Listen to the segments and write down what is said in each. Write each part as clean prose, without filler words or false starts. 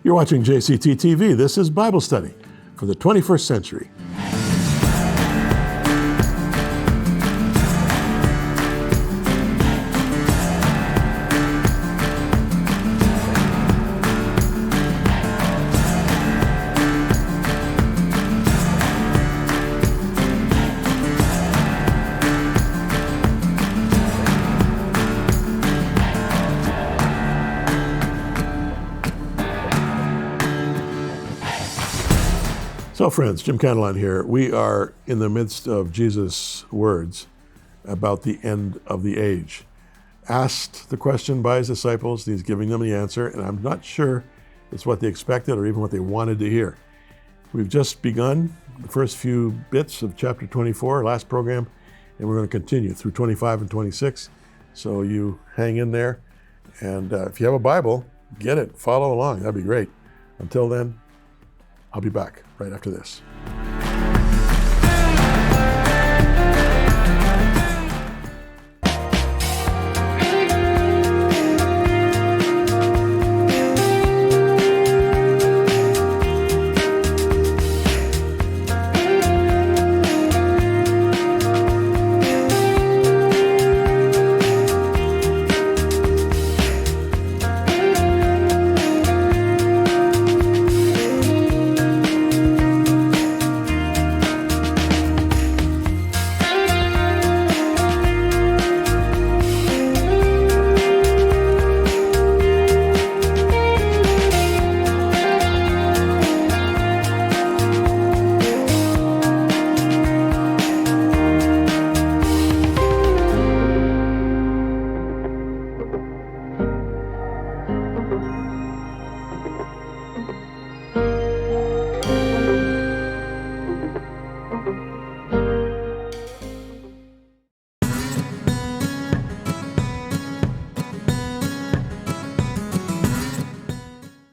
You're watching JCT TV. This is Bible Study for the 21st century. So friends, Jim Cantelon here. We are in the midst of Jesus' words about the end of the age. Asked the question by his disciples, he's giving them the answer, and I'm not sure it's what they expected or even what they wanted to hear. We've just begun the first few bits of chapter 24, last program, and we're going to continue through 25 and 26. So you hang in there, and if you have a Bible, get it, follow along, that'd be great. Until then, I'll be back right after this.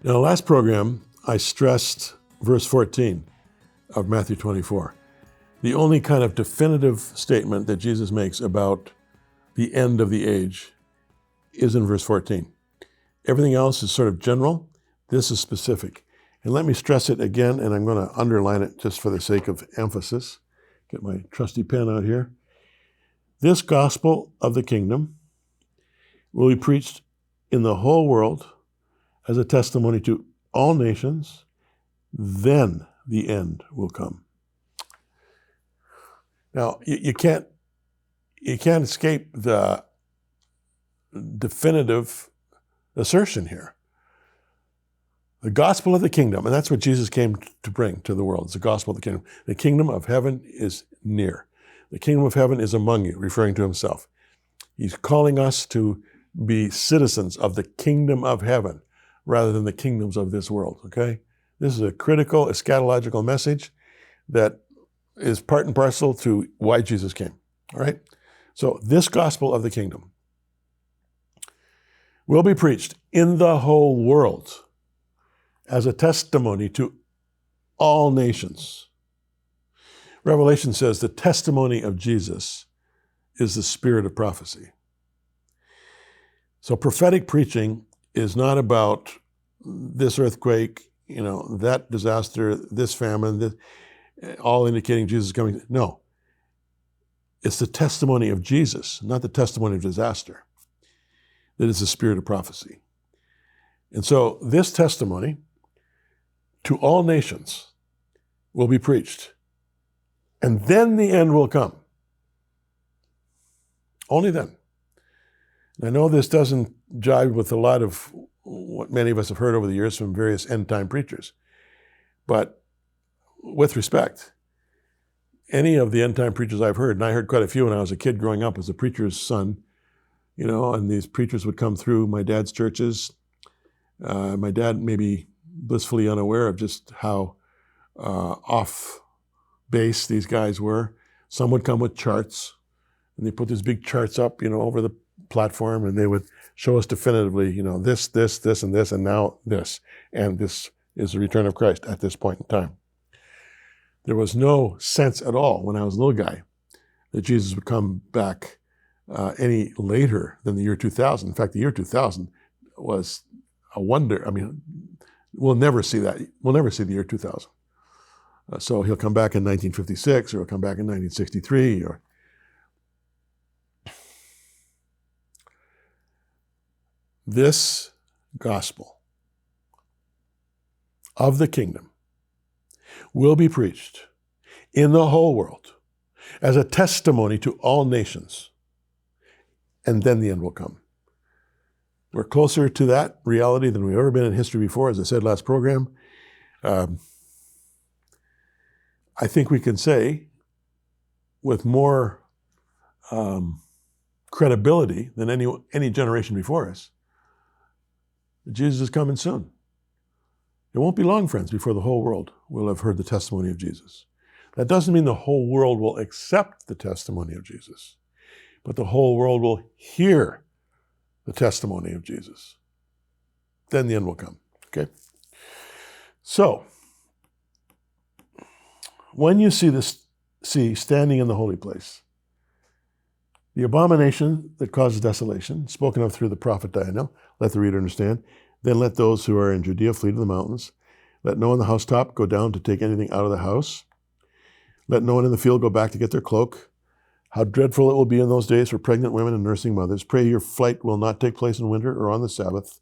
Now, last program, I stressed verse 14 of Matthew 24. The only kind of definitive statement that Jesus makes about the end of the age is in verse 14. Everything else is sort of general. This is specific. And let me stress it again, and I'm going to underline it just for the sake of emphasis. Get my trusty pen out here. This gospel of the kingdom will be preached in the whole world as a testimony to all nations, then the end will come. Now, you can't escape the definitive assertion here. The gospel of the kingdom, and that's what Jesus came to bring to the world. It's the gospel of the kingdom. The kingdom of heaven is near. The kingdom of heaven is among you, referring to himself. He's calling us to be citizens of the kingdom of heaven, rather than the kingdoms of this world, okay? This is a critical eschatological message that is part and parcel to why Jesus came, all right? So this gospel of the kingdom will be preached in the whole world as a testimony to all nations. Revelation says the testimony of Jesus is the spirit of prophecy. So prophetic preaching is not about this earthquake, that disaster, this famine, all indicating Jesus is coming. No. It's the testimony of Jesus, not the testimony of disaster, that is the spirit of prophecy. And so this testimony to all nations will be preached, and then the end will come. Only then. I know this doesn't jive with a lot of what many of us have heard over the years from various end-time preachers. But with respect, any of the end-time preachers I've heard, and I heard quite a few when I was a kid growing up as a preacher's son, and these preachers would come through my dad's churches. My dad may be blissfully unaware of just how off base these guys were. Some would come with charts, and they put these big charts up, over the platform, and they would show us definitively, this, and this, and now this. And this is the return of Christ at this point in time. There was no sense at all when I was a little guy that Jesus would come back any later than the year 2000. In fact, the year 2000 was a wonder. I mean, we'll never see that. We'll never see the year 2000. So he'll come back in 1956, or he'll come back in 1963, or this gospel of the kingdom will be preached in the whole world as a testimony to all nations, and then the end will come. We're closer to that reality than we've ever been in history before, as I said last program. I think we can say with more credibility than any generation before us that Jesus is coming soon. It won't be long, friends, before the whole world will have heard the testimony of Jesus. That doesn't mean the whole world will accept the testimony of Jesus, but the whole world will hear the testimony of Jesus. Then the end will come, okay? So, when you see standing in the holy place, the abomination that causes desolation, spoken of through the prophet Daniel, let the reader understand. Then let those who are in Judea flee to the mountains. Let no one on the housetop go down to take anything out of the house. Let no one in the field go back to get their cloak. How dreadful it will be in those days for pregnant women and nursing mothers. Pray your flight will not take place in winter or on the Sabbath,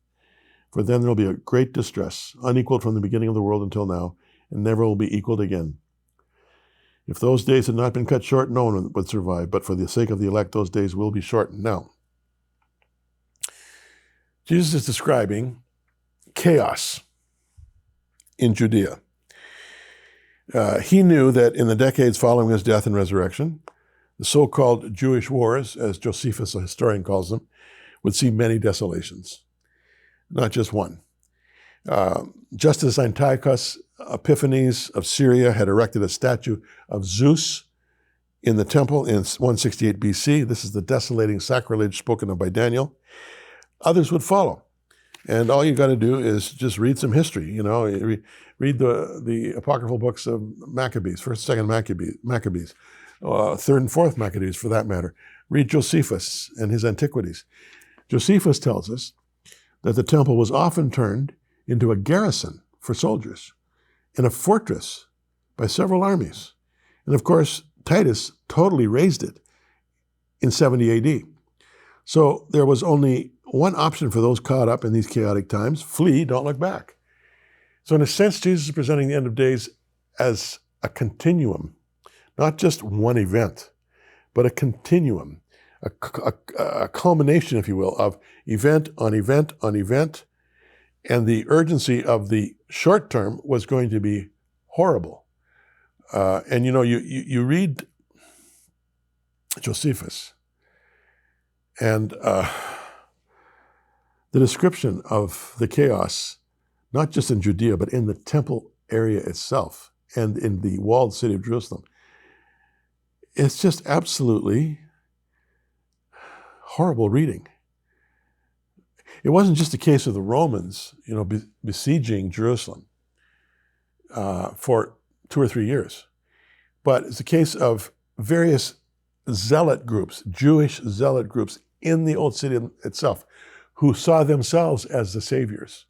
for then there will be a great distress, unequaled from the beginning of the world until now, and never will be equaled again. If those days had not been cut short, no one would survive, but for the sake of the elect, those days will be shortened. Now, Jesus is describing chaos in Judea. He knew that in the decades following his death and resurrection, the so-called Jewish wars, as Josephus, a historian, calls them, would see many desolations, not just one. Just as Antiochus Epiphanes of Syria had erected a statue of Zeus in the temple in 168 BC, this is the desolating sacrilege spoken of by Daniel, others would follow. And all you got to do is just read some history. You know, read the apocryphal books of Maccabees, 1st, 2nd Maccabees, 3rd and 4th Maccabees for that matter. Read Josephus and his Antiquities. Josephus tells us that the temple was often turned into a garrison for soldiers and a fortress by several armies. And of course, Titus totally razed it in 70 AD. So there was only one option for those caught up in these chaotic times: flee, don't look back. So in a sense, Jesus is presenting the end of days as a continuum, not just one event, but a continuum, a culmination, if you will, of event on event on event. And the urgency of the short term was going to be horrible. And you know, you read Josephus, and the description of the chaos, not just in Judea, but in the temple area itself and in the walled city of Jerusalem, it's just absolutely horrible reading. It wasn't just a case of the Romans, you know, besieging Jerusalem for 2 or 3 years, but it's a case of various zealot groups, Jewish zealot groups in the old city itself, who saw themselves as the saviors,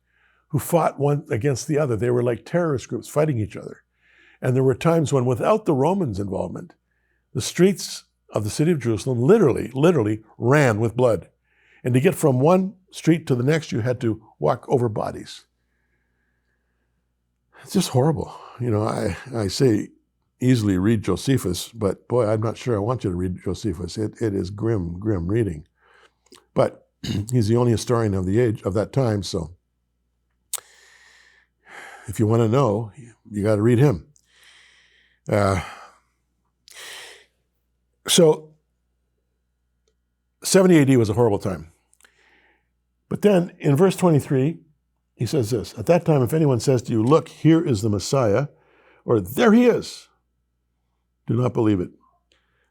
who fought one against the other. They were like terrorist groups fighting each other. And there were times when, without the Romans' involvement, the streets of the city of Jerusalem literally ran with blood. And to get from one street to the next, you had to walk over bodies. It's just horrible. You know, I say easily read Josephus, but boy, I'm not sure I want you to read Josephus. It is grim reading. But he's the only historian of the age, of that time, so if you want to know, you got to read him. So 70 AD was a horrible time. But then in verse 23, he says this: at that time, if anyone says to you, look, here is the Messiah, or there he is, do not believe it.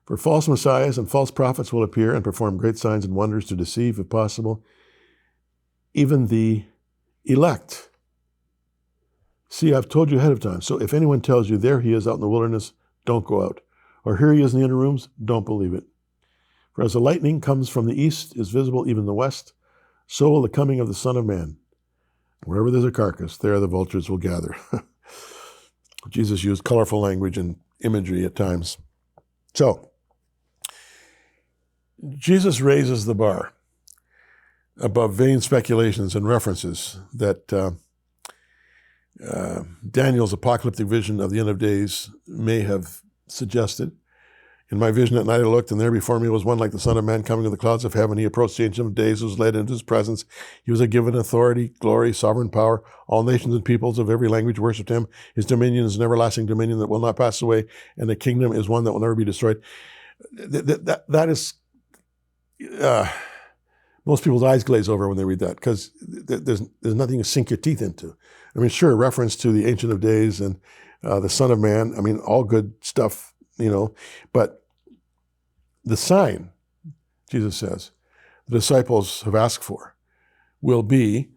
For false messiahs and false prophets will appear and perform great signs and wonders to deceive, if possible, even the elect. See, I've told you ahead of time. So if anyone tells you, there he is out in the wilderness, don't go out. Or here he is in the inner rooms, don't believe it. For as the lightning comes from the east, is visible even in the west, so will the coming of the Son of Man. Wherever there's a carcass, there the vultures will gather. Jesus used colorful language and imagery at times. So, Jesus raises the bar above vain speculations and references that Daniel's apocalyptic vision of the end of days may have suggested. In my vision at night I looked, and there before me was one like the Son of Man coming in the clouds of heaven. He approached the Ancient of Days, was led into his presence. He was given authority, glory, sovereign power. All nations and peoples of every language worshipped him. His dominion is an everlasting dominion that will not pass away, and the kingdom is one that will never be destroyed. That is, most people's eyes glaze over when they read that, because there's nothing to sink your teeth into. I mean, sure, reference to the Ancient of Days and the Son of Man, I mean, all good stuff, but the sign, Jesus says, the disciples have asked for will be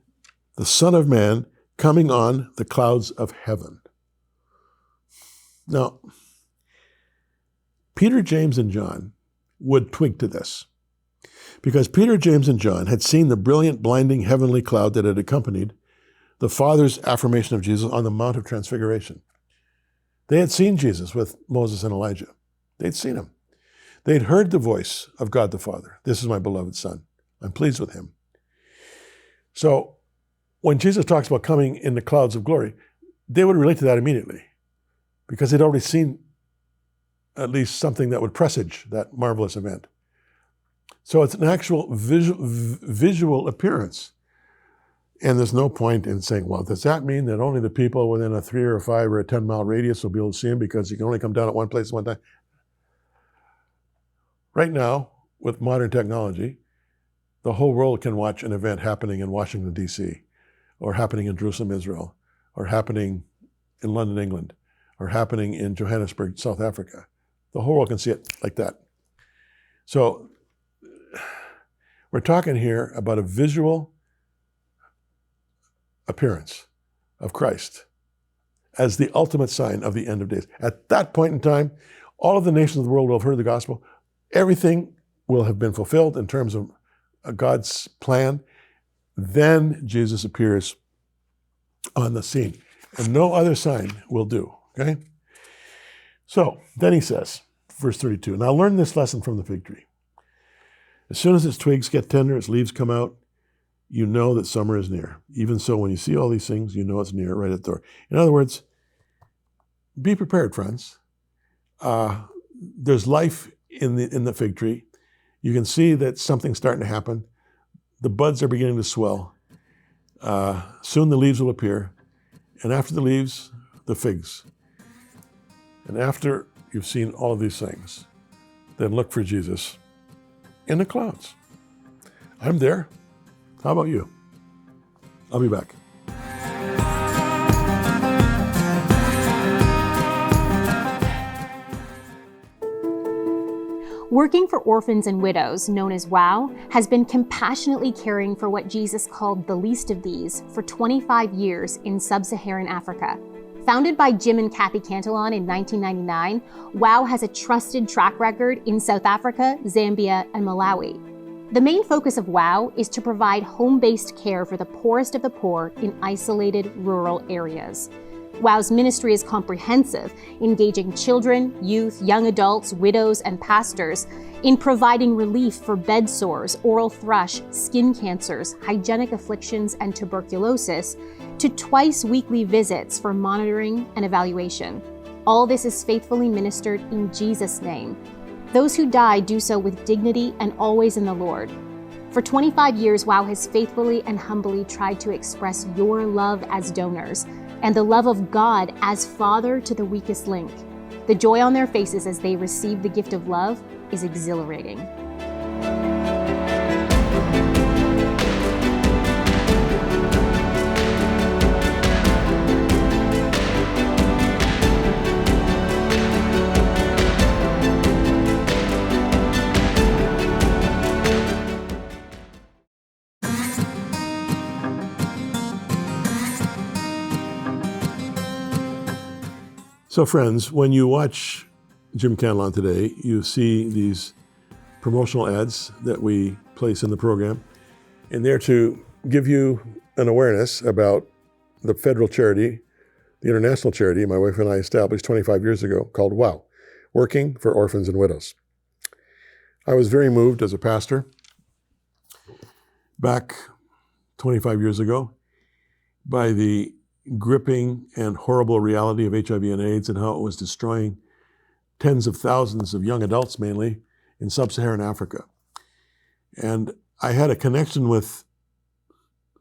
the Son of Man coming on the clouds of heaven. Now, Peter, James, and John would twink to this, because Peter, James, and John had seen the brilliant, blinding heavenly cloud that had accompanied the Father's affirmation of Jesus on the Mount of Transfiguration. They had seen Jesus with Moses and Elijah. They'd seen him. They'd heard the voice of God the Father. This is my beloved Son. I'm pleased with him. So when Jesus talks about coming in the clouds of glory, they would relate to that immediately, because they'd already seen at least something that would presage that marvelous event. So it's an actual visual appearance. And there's no point in saying, well, does that mean that only the people within a 3 or 5 or a 10-mile radius will be able to see him because he can only come down at one place at one time? Right now, with modern technology, the whole world can watch an event happening in Washington, D.C., or happening in Jerusalem, Israel, or happening in London, England, or happening in Johannesburg, South Africa. The whole world can see it like that. So we're talking here about a visual appearance of Christ as the ultimate sign of the end of days. At that point in time, all of the nations of the world will have heard the gospel. Everything will have been fulfilled in terms of God's plan. Then Jesus appears on the scene, and no other sign will do, okay? So then he says, verse 32, now learn this lesson from the fig tree. As soon as its twigs get tender, its leaves come out, you know that summer is near. Even so, when you see all these things, you know it's near, right at the door. In other words, be prepared, friends. There's life in the fig tree. You can see that something's starting to happen. The buds are beginning to swell. Soon the leaves will appear. And after the leaves, the figs. And after you've seen all of these things, then look for Jesus in the clouds. I'm there. How about you? I'll be back. Working for Orphans and Widows, known as WOW, has been compassionately caring for what Jesus called the least of these for 25 years in sub-Saharan Africa. Founded by Jim and Kathy Cantelon in 1999, WOW has a trusted track record in South Africa, Zambia, and Malawi. The main focus of WOW is to provide home-based care for the poorest of the poor in isolated rural areas. WOW's ministry is comprehensive, engaging children, youth, young adults, widows, and pastors in providing relief for bed sores, oral thrush, skin cancers, hygienic afflictions, and tuberculosis, to twice-weekly visits for monitoring and evaluation. All this is faithfully ministered in Jesus' name. Those who die do so with dignity and always in the Lord. For 25 years, WOW has faithfully and humbly tried to express your love as donors and the love of God as Father to the weakest link. The joy on their faces as they receive the gift of love is exhilarating. So friends, when you watch Jim Cantelon today, you see these promotional ads that we place in the program, and they're to give you an awareness about the federal charity, the international charity my wife and I established 25 years ago called WOW, Working for Orphans and Widows. I was very moved as a pastor back 25 years ago by the gripping and horrible reality of HIV and AIDS and how it was destroying tens of thousands of young adults mainly in sub-Saharan Africa. And I had a connection with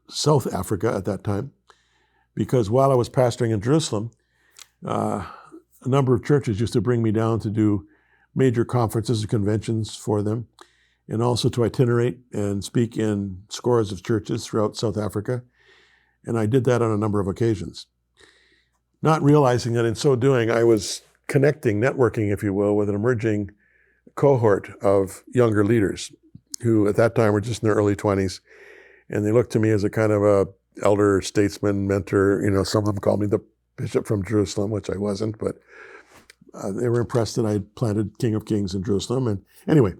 South Africa at that time because while I was pastoring in Jerusalem, a number of churches used to bring me down to do major conferences and conventions for them, and also to itinerate and speak in scores of churches throughout South Africa. And I did that on a number of occasions, not realizing that in so doing, I was connecting, networking, if you will, with an emerging cohort of younger leaders who at that time were just in their early 20s. And they looked to me as a kind of a elder statesman, mentor. You know, some of them called me the bishop from Jerusalem, which I wasn't, but they were impressed that I had planted King of Kings in Jerusalem. And anyway,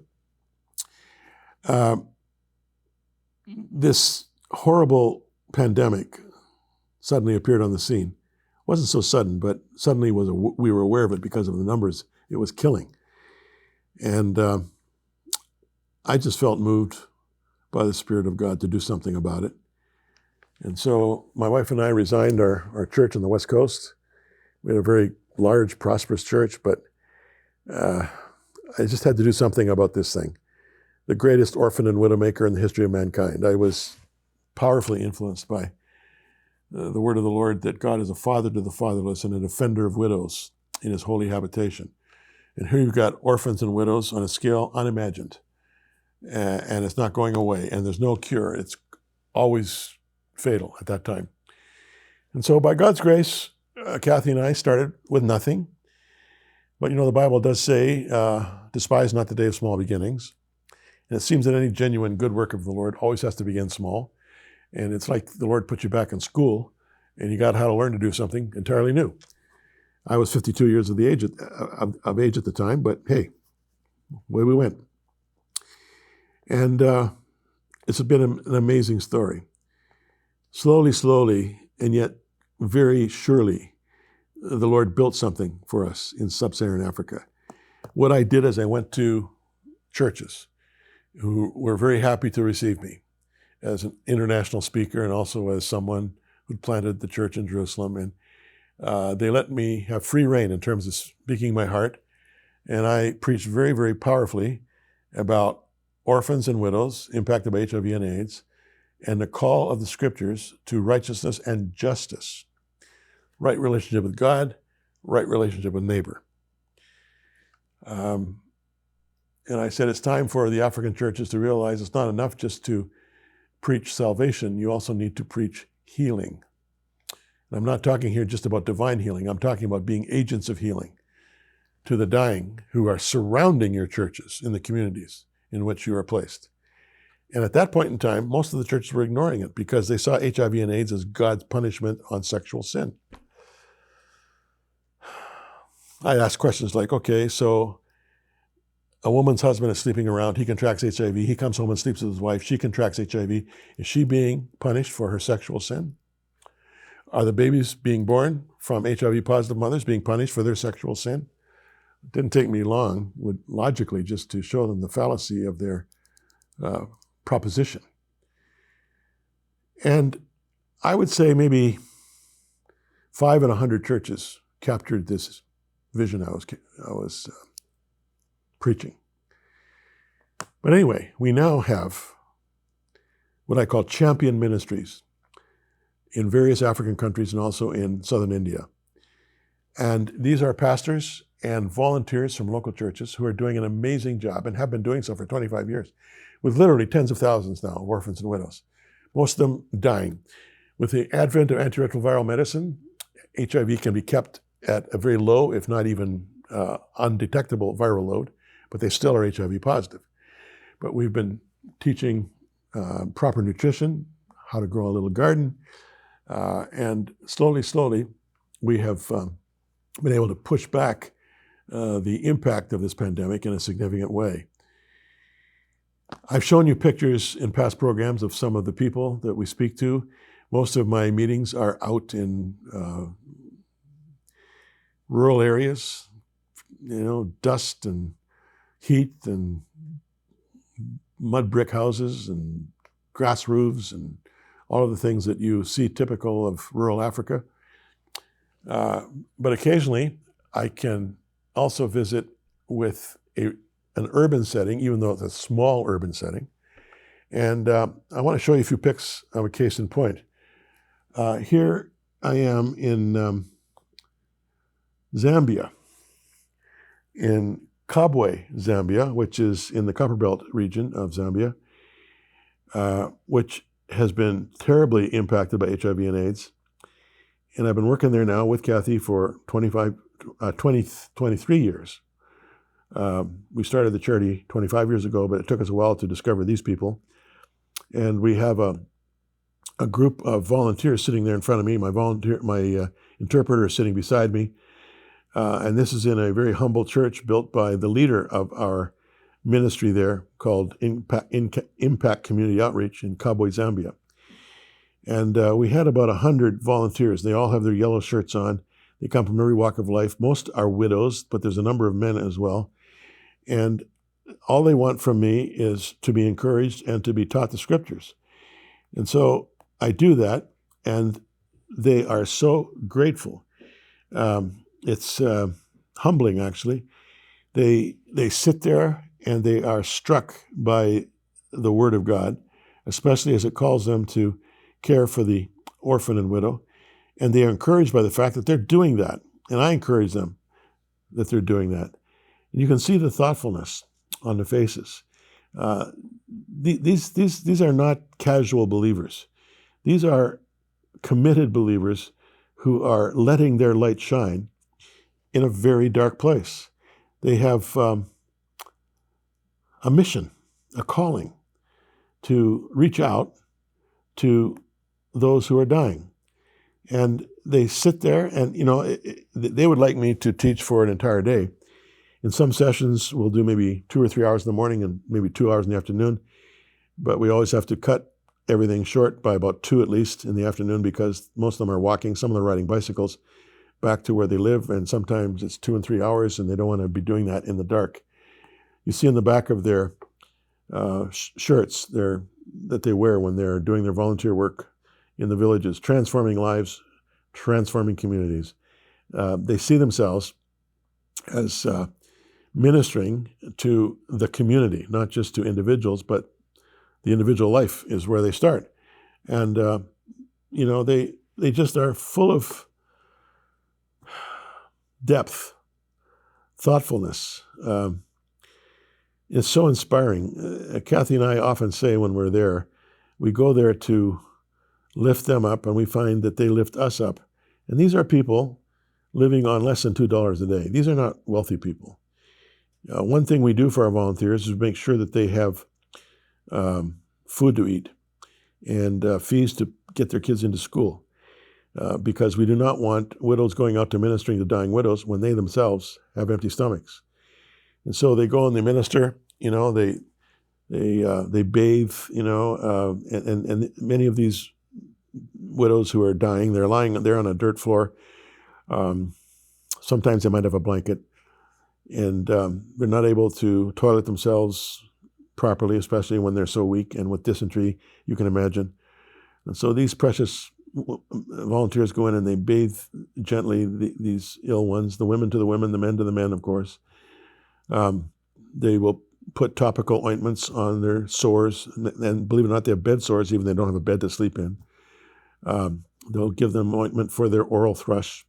this horrible pandemic suddenly appeared on the scene. It wasn't so sudden, but suddenly we were aware of it because of the numbers it was killing. And I just felt moved by the Spirit of God to do something about it. And so my wife and I resigned our church on the West Coast. We had a very large, prosperous church, but I just had to do something about this thing. The greatest orphan and widow maker in the history of mankind. I was powerfully influenced by the word of the Lord that God is a father to the fatherless and a defender of widows in his holy habitation. And here you've got orphans and widows on a scale unimagined. And it's not going away, and there's no cure. It's always fatal at that time. And so by God's grace, Kathy and I started with nothing. But you know, the Bible does say, despise not the day of small beginnings. And it seems that any genuine good work of the Lord always has to begin small. And it's like the Lord put you back in school, and you got how to learn to do something entirely new. I was 52 years of age at the time, but hey, away we went. And it's been an amazing story. Slowly, and yet very surely, the Lord built something for us in sub-Saharan Africa. What I did is I went to churches who were very happy to receive me as an international speaker and also as someone who planted the church in Jerusalem. And they let me have free rein in terms of speaking my heart. And I preached very, very powerfully about orphans and widows impacted by HIV and AIDS, and the call of the scriptures to righteousness and justice, right relationship with God, right relationship with neighbor. And I said it's time for the African churches to realize it's not enough just to preach salvation, you also need to preach healing. And I'm not talking here just about divine healing, I'm talking about being agents of healing to the dying who are surrounding your churches in the communities in which you are placed. And at that point in time, most of the churches were ignoring it because they saw HIV and AIDS as God's punishment on sexual sin. I asked questions like, okay, so a woman's husband is sleeping around, he contracts HIV, he comes home and sleeps with his wife, she contracts HIV. Is she being punished for her sexual sin? Are the babies being born from HIV positive mothers being punished for their sexual sin? It didn't take me long, logically, just to show them the fallacy of their proposition. And I would say maybe 5 in 100 churches captured this vision I was preaching. But anyway, we now have what I call champion ministries in various African countries and also in southern India. And these are pastors and volunteers from local churches who are doing an amazing job and have been doing so for 25 years, with literally tens of thousands now of orphans and widows, most of them dying. With the advent of antiretroviral medicine, HIV can be kept at a very low, if not even undetectable viral load, but they still are HIV positive. But we've been teaching proper nutrition, how to grow a little garden, and slowly, we have been able to push back the impact of this pandemic in a significant way. I've shown you pictures in past programs of some of the people that we speak to. Most of my meetings are out in rural areas, dust and heat and mud brick houses and grass roofs and all of the things that you see typical of rural Africa. But occasionally I can also visit with an urban setting, even though it's a small urban setting. And I want to show you a few pics of a case in point. Here I am in Zambia, in Kabwe, Zambia, which is in the Copperbelt region of Zambia, which has been terribly impacted by HIV and AIDS. And I've been working there now with Kathy for 23 years. We started the charity 25 years ago, but it took us a while to discover these people. And we have a group of volunteers sitting there in front of me. My interpreter is sitting beside me. And this is in a very humble church built by the leader of our ministry there called Impact Community Outreach in Kabwe, Zambia. And we had about 100 volunteers. They all have their yellow shirts on. They come from every walk of life. Most are widows, but there's a number of men as well. And all they want from me is to be encouraged and to be taught the scriptures. And so I do that, and they are so grateful. It's humbling, actually. They sit there and they are struck by the Word of God, especially as it calls them to care for the orphan and widow. And they are encouraged by the fact that they're doing that. And I encourage them that they're doing that. And you can see the thoughtfulness on the faces. These are not casual believers. These are committed believers who are letting their light shine in a very dark place. They have a mission, a calling to reach out to those who are dying. And they sit there and, they would like me to teach for an entire day. In some sessions, we'll do maybe 2 or 3 hours in the morning and maybe 2 hours in the afternoon. But we always have to cut everything short by about 2 at least in the afternoon, because most of them are walking, some of them are riding bicycles back to where they live. And sometimes it's 2 and 3 hours, and they don't want to be doing that in the dark. You see in the back of their shirts that they wear when they're doing their volunteer work in the villages, transforming lives, transforming communities. They see themselves as ministering to the community, not just to individuals, but the individual life is where they start. And, they just are full of depth, thoughtfulness. It's so inspiring. Kathy and I often say when we're there, we go there to lift them up, and we find that they lift us up. And these are people living on less than $2 a day. These are not wealthy people. One thing we do for our volunteers is make sure that they have food to eat and fees to get their kids into school, because we do not want widows going out to ministering to dying widows when they themselves have empty stomachs. And so they go and they minister. They bathe. And many of these widows who are dying, they're lying there on a dirt floor. Sometimes they might have a blanket, and they're not able to toilet themselves properly, especially when they're so weak, and with dysentery, you can imagine. And so these precious volunteers go in and they bathe gently these ill ones, the women to the women, the men to the men, of course. They will put topical ointments on their sores, and believe it or not, they have bed sores, even though they don't have a bed to sleep in. They'll give them ointment for their oral thrush,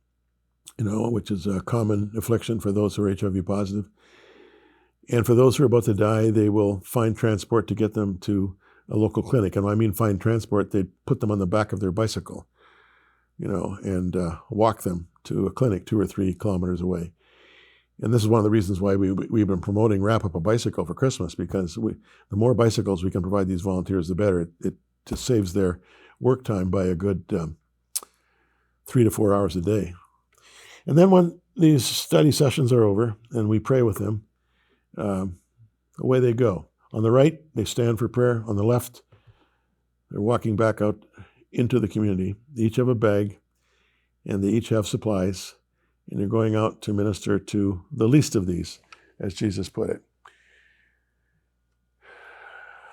which is a common affliction for those who are HIV positive. And for those who are about to die, they will find transport to get them to a local clinic. And when I mean find transport, they put them on the back of their bicycle, and walk them to a clinic 2 or 3 kilometers away. And this is one of the reasons why we've been promoting Wrap Up a Bicycle for Christmas, because the more bicycles we can provide these volunteers, the better. It just saves their work time by a good 3 to 4 hours a day. And then when these study sessions are over and we pray with them, away they go. On the right, they stand for prayer. On the left, they're walking back out into the community. They each have a bag, and they each have supplies, and they're going out to minister to the least of these, as Jesus put it.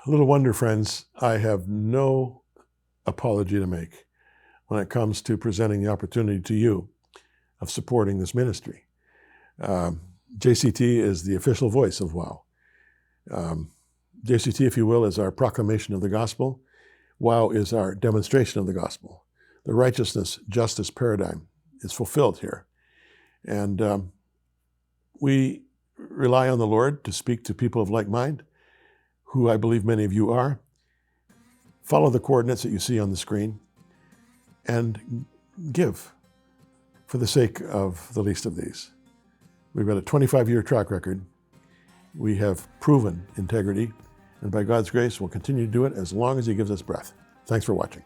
Little wonder, friends, I have no apology to make when it comes to presenting the opportunity to you of supporting this ministry. JCT is the official voice of WOW. JCT, if you will, is our proclamation of the gospel. WOW is our demonstration of the gospel. The righteousness, justice paradigm is fulfilled here. And we rely on the Lord to speak to people of like mind, who I believe many of you are. Follow the coordinates that you see on the screen and give for the sake of the least of these. We've got a 25-year track record. We have proven integrity, and by God's grace, we'll continue to do it as long as He gives us breath. Thanks for watching.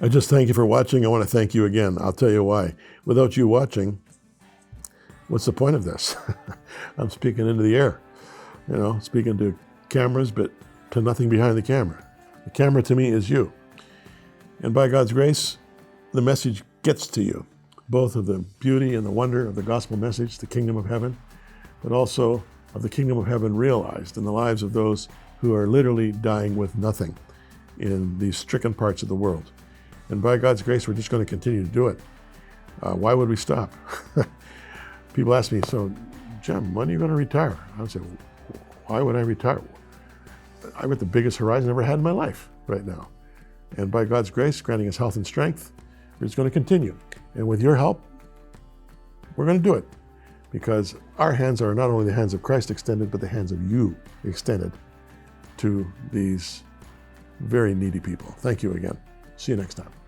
I just thank you for watching. I want to thank you again. I'll tell you why. Without you watching, what's the point of this? I'm speaking into the air, speaking to cameras, but to nothing behind the camera. The camera to me is you. And by God's grace, the message gets to you, both of the beauty and the wonder of the gospel message, the kingdom of heaven, but also of the kingdom of heaven realized in the lives of those who are literally dying with nothing in these stricken parts of the world. And by God's grace, we're just going to continue to do it. Why would we stop? People ask me, so Jim, when are you going to retire? I would say, why would I retire? I've got the biggest horizon I've ever had in my life right now. And by God's grace, granting us health and strength, we're just going to continue. And with your help, we're going to do it. Because our hands are not only the hands of Christ extended, but the hands of you extended to these very needy people. Thank you again. See you next time.